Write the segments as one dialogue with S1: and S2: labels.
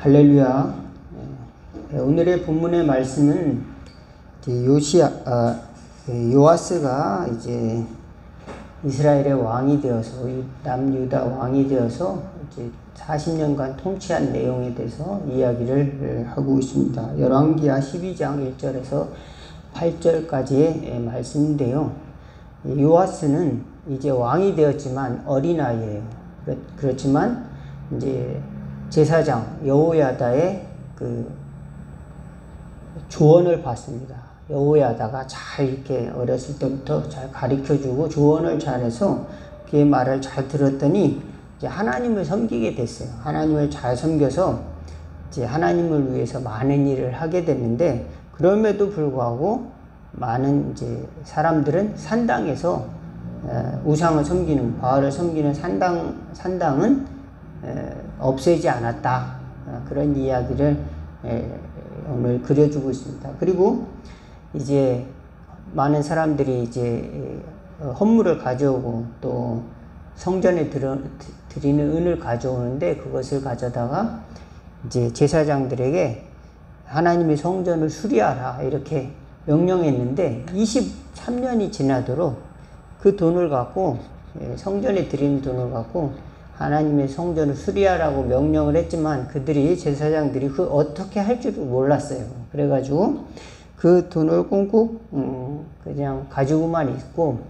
S1: 할렐루야. 오늘의 본문의 말씀은 요아스가 이제 이스라엘의 왕이 되어서 남유다 왕이 되어서 이제 40년간 통치한 내용에 대해서 이야기를 하고 있습니다. 열왕기하 12장 1절에서 8절까지의 말씀인데요. 요아스는 이제 왕이 되었지만 어린아이예요. 그렇지만 이제 제사장 여호야다의 그 조언을 받습니다. 여호야다가 잘 이렇게 어렸을 때부터 잘 가르쳐주고 조언을 잘해서 그의 말을 잘 들었더니 이제 하나님을 섬기게 됐어요. 하나님을 잘 섬겨서 이제 하나님을 위해서 많은 일을 하게 됐는데, 그럼에도 불구하고 많은 이제 사람들은 산당에서 우상을 섬기는, 바알을 섬기는 산당은 없애지 않았다. 그런 이야기를 오늘 그려주고 있습니다. 그리고 이제 많은 사람들이 이제 헌물을 가져오고 또 성전에 드리는 은을 가져오는데, 그것을 가져다가 이제 제사장들에게 하나님의 성전을 수리하라 이렇게 명령했는데, 23년이 지나도록 그 돈을 갖고, 성전에 드리는 돈을 갖고 하나님의 성전을 수리하라고 명령을 했지만 제사장들이 그 어떻게 할 줄을 몰랐어요. 그래가지고 그 돈을 꽁꽁 그냥 가지고만 있고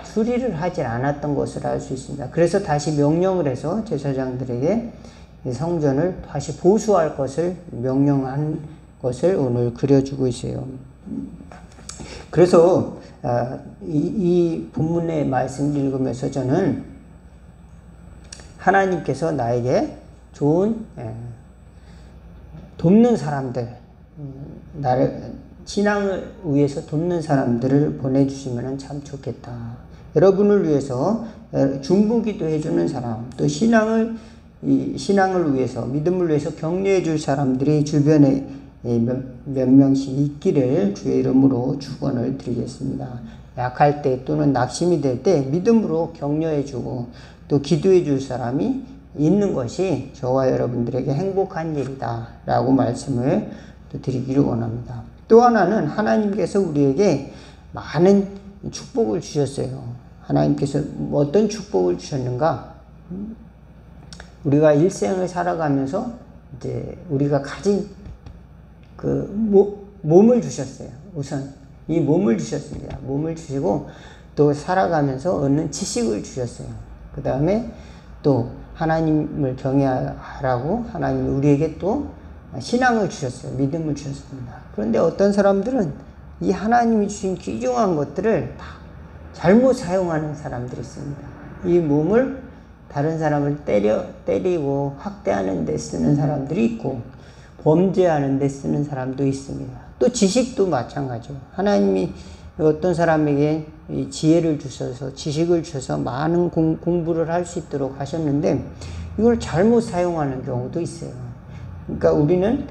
S1: 수리를 하지 않았던 것을 알 수 있습니다. 그래서 다시 명령을 해서 제사장들에게 성전을 다시 보수할 것을 명령한 것을 오늘 그려주고 있어요. 그래서 이 본문의 말씀을 읽으면서 저는 하나님께서 나에게 좋은 돕는 사람들, 나를 신앙을 위해서 돕는 사람들을 보내주시면 참 좋겠다. 여러분을 위해서 중보기도 해주는 사람, 또 신앙을 위해서, 믿음을 위해서 격려해 줄 사람들이 주변에 몇 명씩 있기를 주의 이름으로 축원을 드리겠습니다. 약할 때 또는 낙심이 될 때 믿음으로 격려해 주고 또 기도해 줄 사람이 있는 것이 저와 여러분들에게 행복한 일이다 라고 말씀을 또 드리기를 원합니다. 또 하나는 하나님께서 우리에게 많은 축복을 주셨어요. 하나님께서 어떤 축복을 주셨는가? 우리가 일생을 살아가면서 이제 우리가 가진 그 몸을 주셨어요. 우선 이 몸을 주셨습니다. 몸을 주시고 또 살아가면서 얻는 지식을 주셨어요. 그 다음에 또 하나님을 경외하라고 하나님이 우리에게 또 신앙을 주셨어요. 믿음을 주셨습니다. 그런데 어떤 사람들은 이 하나님이 주신 귀중한 것들을 다 잘못 사용하는 사람들이 있습니다. 이 몸을 다른 사람을 때리고 학대하는 데 쓰는 사람들이 있고, 범죄하는 데 쓰는 사람도 있습니다. 또 지식도 마찬가지죠. 하나님이 어떤 사람에게 지혜를 주셔서, 지식을 주셔서 많은 공부를 할 수 있도록 하셨는데 이걸 잘못 사용하는 경우도 있어요. 그러니까 우리는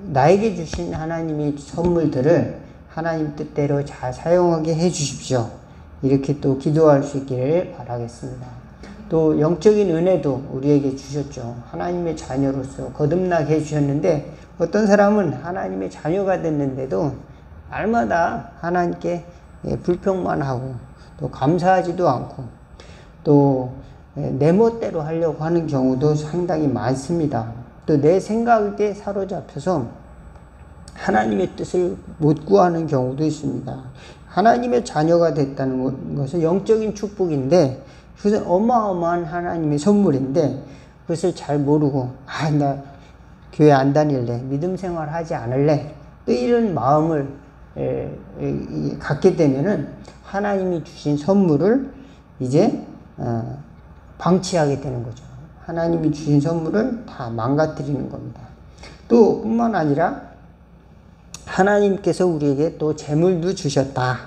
S1: 나에게 주신 하나님의 선물들을 하나님 뜻대로 잘 사용하게 해 주십시오. 이렇게 또 기도할 수 있기를 바라겠습니다. 또 영적인 은혜도 우리에게 주셨죠. 하나님의 자녀로서 거듭나게 해주셨는데, 어떤 사람은 하나님의 자녀가 됐는데도 날마다 하나님께 불평만 하고 또 감사하지도 않고 또 내 멋대로 하려고 하는 경우도 상당히 많습니다. 또 내 생각에 사로잡혀서 하나님의 뜻을 못 구하는 경우도 있습니다. 하나님의 자녀가 됐다는 것은 영적인 축복인데, 그것은 어마어마한 하나님의 선물인데, 그것을 잘 모르고 나 교회 안 다닐래, 믿음 생활 하지 않을래, 또 이런 마음을 갖게 되면은 하나님이 주신 선물을 이제 방치하게 되는 거죠. 하나님이 주신 선물을 다 망가뜨리는 겁니다. 또 뿐만 아니라 하나님께서 우리에게 또 재물도 주셨다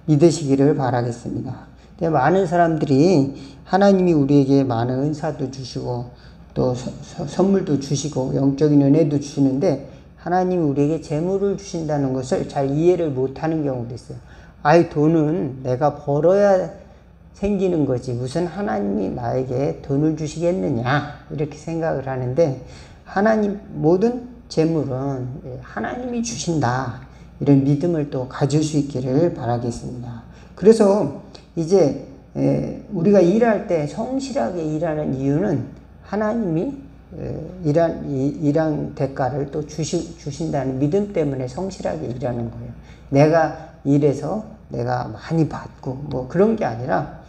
S1: 믿으시기를 바라겠습니다. 근데 많은 사람들이 하나님이 우리에게 많은 은사도 주시고 또 선물도 주시고 영적인 은혜도 주시는데, 하나님이 우리에게 재물을 주신다는 것을 잘 이해를 못하는 경우도 있어요. 돈은 내가 벌어야 생기는 거지 무슨 하나님이 나에게 돈을 주시겠느냐 이렇게 생각을 하는데, 하나님 모든 재물은 하나님이 주신다. 이런 믿음을 또 가질 수 있기를 바라겠습니다. 그래서 이제 우리가 일할 때 성실하게 일하는 이유는 하나님이 일한 대가를 또 주신다는 믿음 때문에 성실하게 일하는 거예요. 내가 일해서 내가 많이 받고 뭐 그런 게 아니라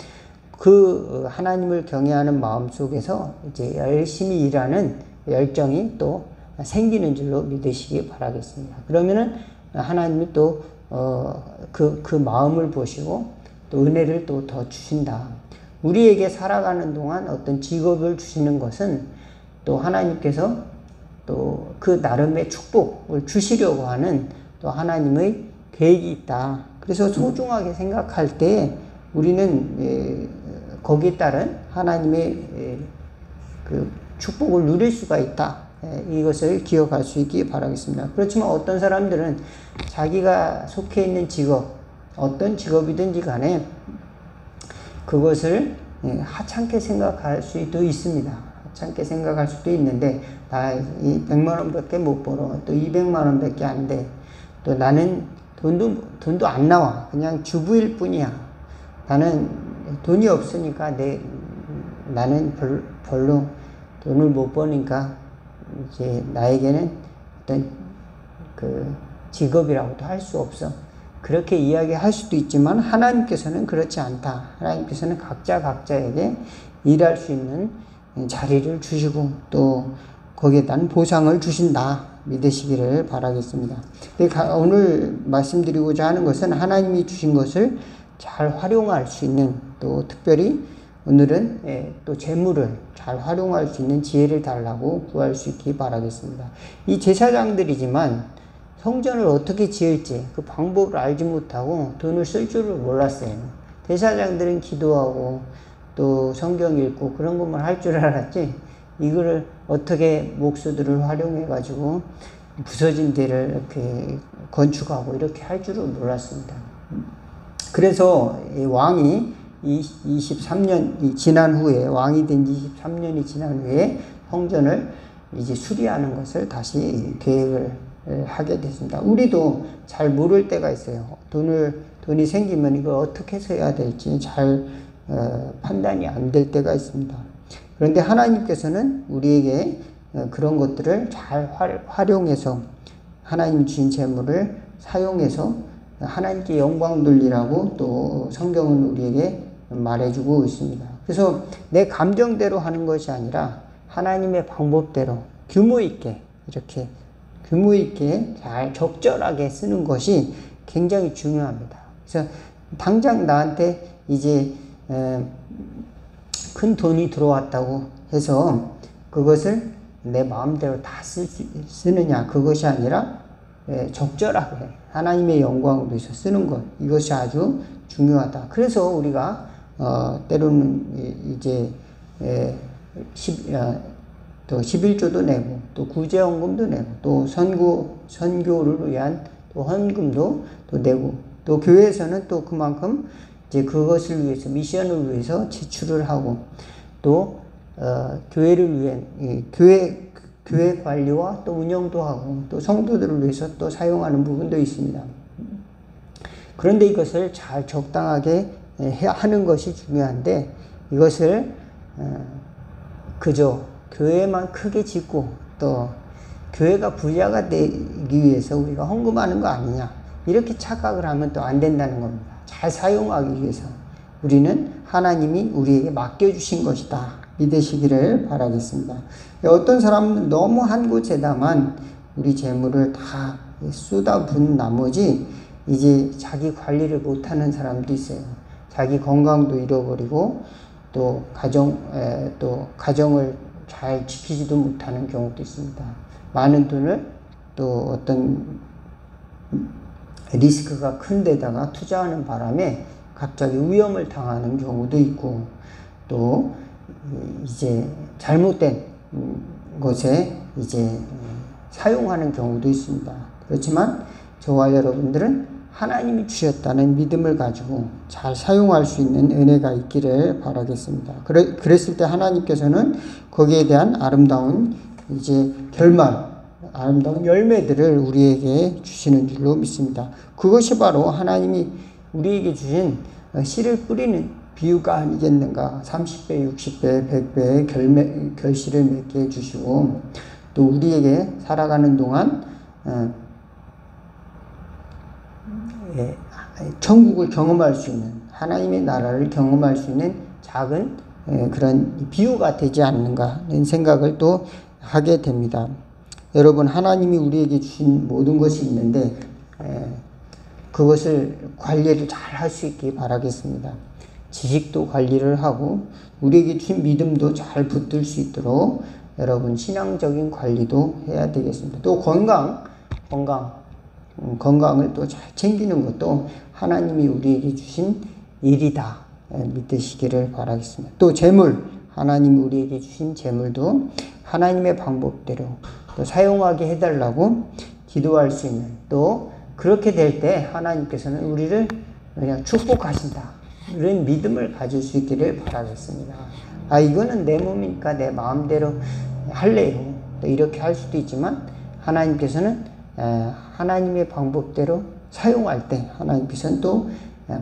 S1: 그 하나님을 경외하는 마음 속에서 이제 열심히 일하는 열정이 또 생기는 줄로 믿으시기 바라겠습니다. 그러면은 하나님이 또 그 마음을 보시고 또 은혜를 또 더 주신다. 우리에게 살아가는 동안 어떤 직업을 주시는 것은 또 하나님께서 또 그 나름의 축복을 주시려고 하는 또 하나님의 계획이 있다. 그래서 소중하게 생각할 때 우리는 거기에 따른 하나님의 그 축복을 누릴 수가 있다. 이것을 기억할 수 있기 바라겠습니다. 그렇지만 어떤 사람들은 자기가 속해 있는 직업, 어떤 직업이든지 간에 그것을 하찮게 생각할 수도 있습니다. 하찮게 생각할 수도 있는데 나 이 100만 원밖에 못 벌어. 또 200만 원밖에 안 돼. 또 나는 돈도 안 나와. 그냥 주부일 뿐이야. 나는 돈이 없으니까 나는 별로 돈을 못 버니까 이제 나에게는 어떤 그 직업이라고도 할 수 없어. 그렇게 이야기할 수도 있지만 하나님께서는 그렇지 않다. 하나님께서는 각자에게 일할 수 있는 자리를 주시고 또 거기에 대한 보상을 주신다. 믿으시기를 바라겠습니다. 오늘 말씀드리고자 하는 것은 하나님이 주신 것을 잘 활용할 수 있는 또 특별히 오늘은 또 재물을 잘 활용할 수 있는 지혜를 달라고 구할 수 있기 바라겠습니다. 이 제사장들이지만 성전을 어떻게 지을지 그 방법을 알지 못하고 돈을 쓸 줄을 몰랐어요. 제사장들은 기도하고 또 성경 읽고 그런 것만 할 줄 알았지 이거를 어떻게 목수들을 활용해 가지고 부서진 데를 이렇게 건축하고 이렇게 할 줄을 몰랐습니다. 그래서 이 왕이 23년이 지난 후에 왕이 된 지 23년이 지난 후에 성전을 이제 수리하는 것을 다시 계획을 하게 됐습니다. 우리도 잘 모를 때가 있어요. 돈이 생기면 이걸 어떻게 써야 될지 잘 판단이 안 될 때가 있습니다. 그런데 하나님께서는 우리에게 그런 것들을 잘 활용해서 하나님 주신 재물을 사용해서 하나님께 영광 돌리라고 또 성경은 우리에게 말해주고 있습니다. 그래서 내 감정대로 하는 것이 아니라 하나님의 방법대로 규모 있게 이렇게 규모 있게 잘 적절하게 쓰는 것이 굉장히 중요합니다. 그래서 당장 나한테 이제 큰 돈이 들어왔다고 해서 그것을 내 마음대로 다 쓰느냐 그것이 아니라 적절하게 하나님의 영광을 위해서 쓰는 것 이것이 아주 중요하다. 그래서 우리가 때로는 이제 또 11조도 내고 또 구제헌금도 내고 또 선교를 위한 또 헌금도 또 내고 또 교회에서는 또 그만큼 이제 그것을 위해서 미션을 위해서 지출을 하고 또 교회를 위한 교회 관리와 또 운영도 하고 또 성도들을 위해서 또 사용하는 부분도 있습니다. 그런데 이것을 잘 적당하게 하는 것이 중요한데 이것을 그저 교회만 크게 짓고 또 교회가 부자가 되기 위해서 우리가 헌금하는 거 아니냐 이렇게 착각을 하면 또 안 된다는 겁니다. 잘 사용하기 위해서 우리는 하나님이 우리에게 맡겨주신 것이다 믿으시기를 바라겠습니다. 어떤 사람은 너무 한 곳에다만 우리 재물을 다 쏟아부은 나머지 이제 자기 관리를 못하는 사람도 있어요. 자기 건강도 잃어버리고 또 가정을 잘 지키지도 못하는 경우도 있습니다. 많은 돈을 또 어떤 리스크가 큰 데다가 투자하는 바람에 갑자기 위험을 당하는 경우도 있고 또 이제 잘못된 것에 이제 사용하는 경우도 있습니다. 그렇지만 저와 여러분들은 하나님이 주셨다는 믿음을 가지고 잘 사용할 수 있는 은혜가 있기를 바라겠습니다. 그랬을 때 하나님께서는 거기에 대한 아름다운 이제 결말, 아름다운 열매들을 우리에게 주시는 줄로 믿습니다. 그것이 바로 하나님이 우리에게 주신 씨를 뿌리는 비유가 아니겠는가. 30배, 60배, 100배의 결실을 맺게 해주시고, 또 우리에게 살아가는 동안 천국을 경험할 수 있는, 하나님의 나라를 경험할 수 있는 작은 그런 비유가 되지 않는가 하는 생각을 또 하게 됩니다. 여러분, 하나님이 우리에게 주신 모든 것이 있는데 그것을 관리를 잘 할 수 있기 바라겠습니다. 지식도 관리를 하고 우리에게 주신 믿음도 잘 붙들 수 있도록 여러분 신앙적인 관리도 해야 되겠습니다. 또 건강을 또 잘 챙기는 것도 하나님이 우리에게 주신 일이다 믿으시기를 바라겠습니다. 또 재물, 하나님이 우리에게 주신 재물도 하나님의 방법대로 또 사용하게 해달라고 기도할 수 있는, 또 그렇게 될 때 하나님께서는 우리를 그냥 축복하신다, 이런 믿음을 가질 수 있기를 바라겠습니다. 이거는 내 몸이니까 내 마음대로 할래요, 또 이렇게 할 수도 있지만 하나님께서는 하나님의 방법대로 사용할 때 하나님께서는 또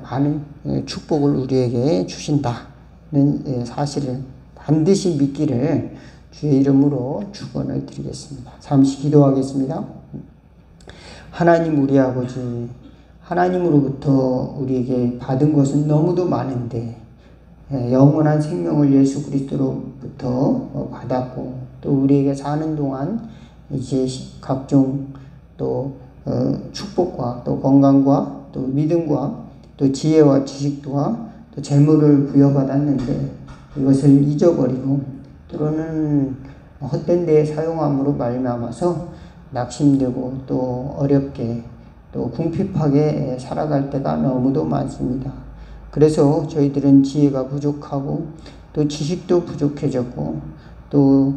S1: 많은 축복을 우리에게 주신다는 사실을 반드시 믿기를 주의 이름으로 축원을 드리겠습니다. 잠시 기도하겠습니다. 하나님, 우리 아버지, 하나님으로부터 우리에게 받은 것은 너무도 많은데 영원한 생명을 예수 그리스도로부터 받았고, 또 우리에게 사는 동안 이제 각종 또 축복과 또 건강과 또 믿음과 또 지혜와 지식과 또 재물을 부여받았는데 이것을 잊어버리고 또는 헛된 데에 사용함으로 말미암아서 낙심되고 또 어렵게 또 궁핍하게 살아갈 때가 너무도 많습니다. 그래서 저희들은 지혜가 부족하고 또 지식도 부족해졌고 또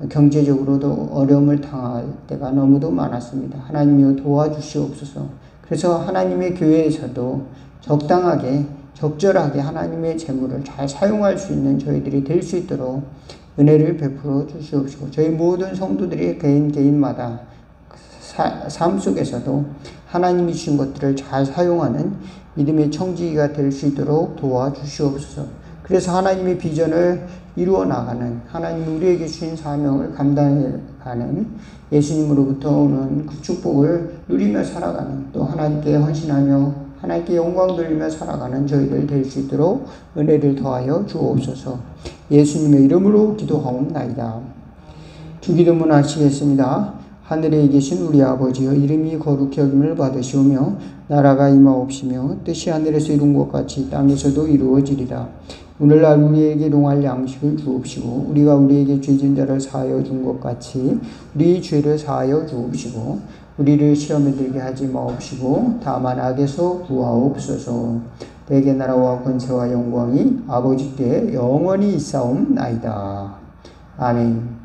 S1: 경제적으로도 어려움을 당할 때가 너무도 많았습니다. 하나님이여 도와주시옵소서. 그래서 하나님의 교회에서도 적당하게 적절하게 하나님의 재물을 잘 사용할 수 있는 저희들이 될 수 있도록 은혜를 베풀어 주시옵시고, 저희 모든 성도들이 개인마다 삶 속에서도 하나님이 주신 것들을 잘 사용하는 믿음의 청지기가 될 수 있도록 도와주시옵소서. 그래서 하나님의 비전을 이루어 나가는, 하나님 우리에게 주신 사명을 감당해가는, 예수님으로부터 오는 그 축복을 누리며 살아가는, 또 하나님께 헌신하며 하나님께 영광 돌리며 살아가는 저희들 될 수 있도록 은혜를 더하여 주옵소서. 예수님의 이름으로 기도하옵나이다. 주기도문 하시겠습니다. 하늘에 계신 우리 아버지여, 이름이 거룩히 여김을 받으시오며 나라가 임하옵시며 뜻이 하늘에서 이룬 것 같이 땅에서도 이루어지리다. 오늘날 우리에게 일용할 양식을 주옵시고, 우리가 우리에게 죄진 자를 사하여 준 것 같이 우리 죄를 사하여 주옵시고, 우리를 시험에 들게 하지 마옵시고 다만 악에서 구하옵소서. 대개 나라와 권세와 영광이 아버지께 영원히 있사옵나이다. 아멘.